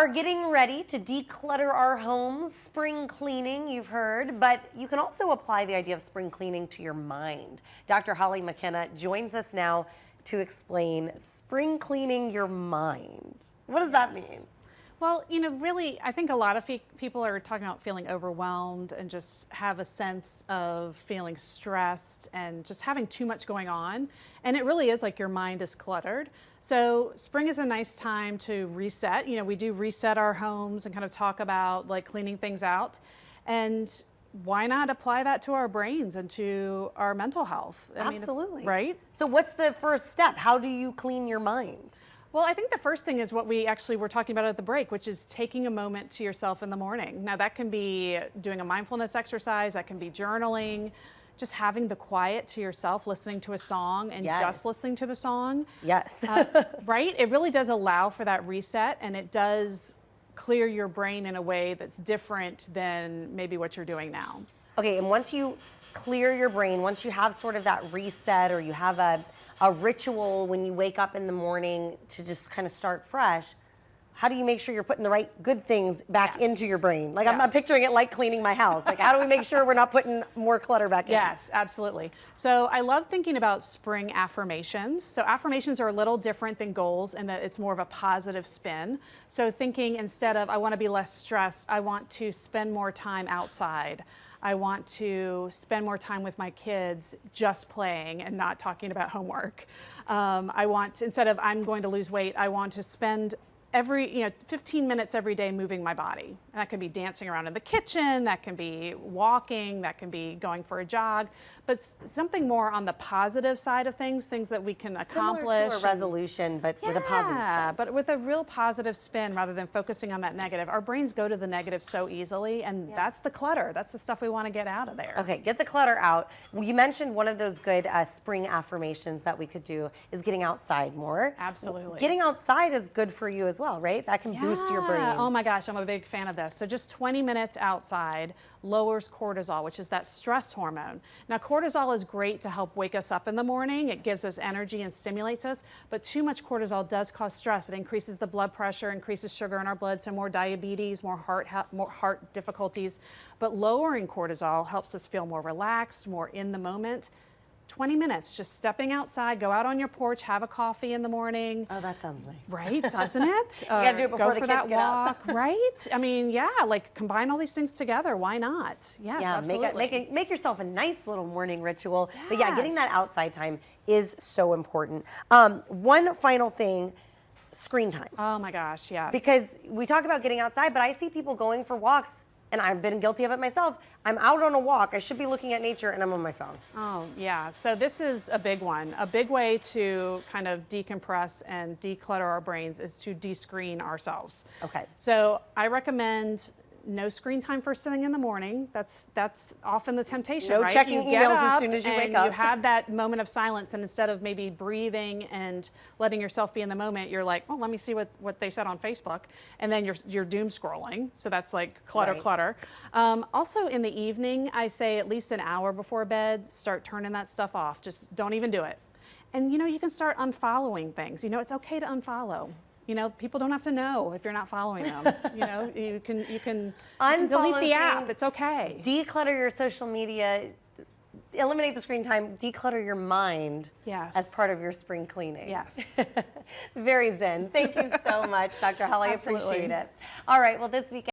Are getting ready to declutter our homes, spring cleaning, you've heard, but you can also apply the idea of spring cleaning to your mind. Dr. Holly McKenna joins us now to explain spring cleaning your mind. What does that mean? Well, really, I think a lot of people are talking about feeling overwhelmed and just have a sense of feeling stressed and just having too much going on. And it really is like your mind is cluttered. So spring is a nice time to reset. We do reset our homes and kind of talk about like cleaning things out. And why not apply that to our brains and to our mental health? Absolutely. Right? So what's the first step? How do you clean your mind? Well, I think the first thing is what we actually were talking about at the break, which is taking a moment to yourself in the morning. Now that can be doing a mindfulness exercise, that can be journaling, just having the quiet to yourself, listening to a song and just listening to the song. Yes. Right? It really does allow for that reset, and it does clear your brain in a way that's different than maybe what you're doing now. Okay, and once you clear your brain, once you have sort of that reset, or you have a ritual when you wake up in the morning to just kind of start fresh, how do you make sure you're putting the right good things back into your brain? Like I'm picturing it like cleaning my house. Like how do we make sure we're not putting more clutter back in? Yes, absolutely. So I love thinking about spring affirmations. So affirmations are a little different than goals in that it's more of a positive spin. So thinking instead of I want to be less stressed, I want to spend more time outside. I want to spend more time with my kids just playing and not talking about homework. I want, instead of I'm going to lose weight, I want to spend 15 minutes every day moving my body. And that can be dancing around in the kitchen, that can be walking, that can be going for a jog, but something more on the positive side of things that we can accomplish. Similar to a resolution, but with a positive spin. But with a real positive spin rather than focusing on that negative. Our brains go to the negative so easily, and that's the clutter. That's the stuff we want to get out of there. Okay, get the clutter out. You mentioned one of those good spring affirmations that we could do is getting outside more. Absolutely. Getting outside is good for you as well, right? That can boost your brain. Oh my gosh, I'm a big fan of this. So just 20 minutes outside lowers cortisol, which is that stress hormone. Now cortisol is great to help wake us up in the morning. It gives us energy and stimulates us, but too much cortisol does cause stress. It increases the blood pressure, increases sugar in our blood, so more diabetes, more heart difficulties. But lowering cortisol helps us feel more relaxed, more in the moment. 20 minutes, just stepping outside, go out on your porch, have a coffee in the morning. Oh, that sounds nice. Right, doesn't it? You gotta do it before the kids get walk, right? I mean, yeah, like combine all these things together. Why not? Yes, absolutely. Make yourself a nice little morning ritual. Yes. But yeah, getting that outside time is so important. One final thing, screen time. Oh my gosh, yes. Because we talk about getting outside, but I see people going for walks, and I've been guilty of it myself. I'm out on a walk, I should be looking at nature, and I'm on my phone. Oh yeah, so this is a big one. A big way to kind of decompress and declutter our brains is to de-screen ourselves. Okay. So I recommend no screen time first thing in the morning. That's often the temptation, no right? No checking emails as soon as you wake up. You have that moment of silence, and instead of maybe breathing and letting yourself be in the moment, you're like, well, let me see what they said on Facebook, and then you're doom scrolling. So that's like clutter. Also in the evening, I say at least an hour before bed, start turning that stuff off. Just don't even do it. And you can start unfollowing things. It's okay to unfollow. People don't have to know if you're not following them. You can delete the app. It's okay. Declutter your social media. Eliminate the screen time. Declutter your mind. Yes. As part of your spring cleaning. Yes. Very zen. Thank you so much, Dr. Holly. I appreciate it. All right. Well, this weekend.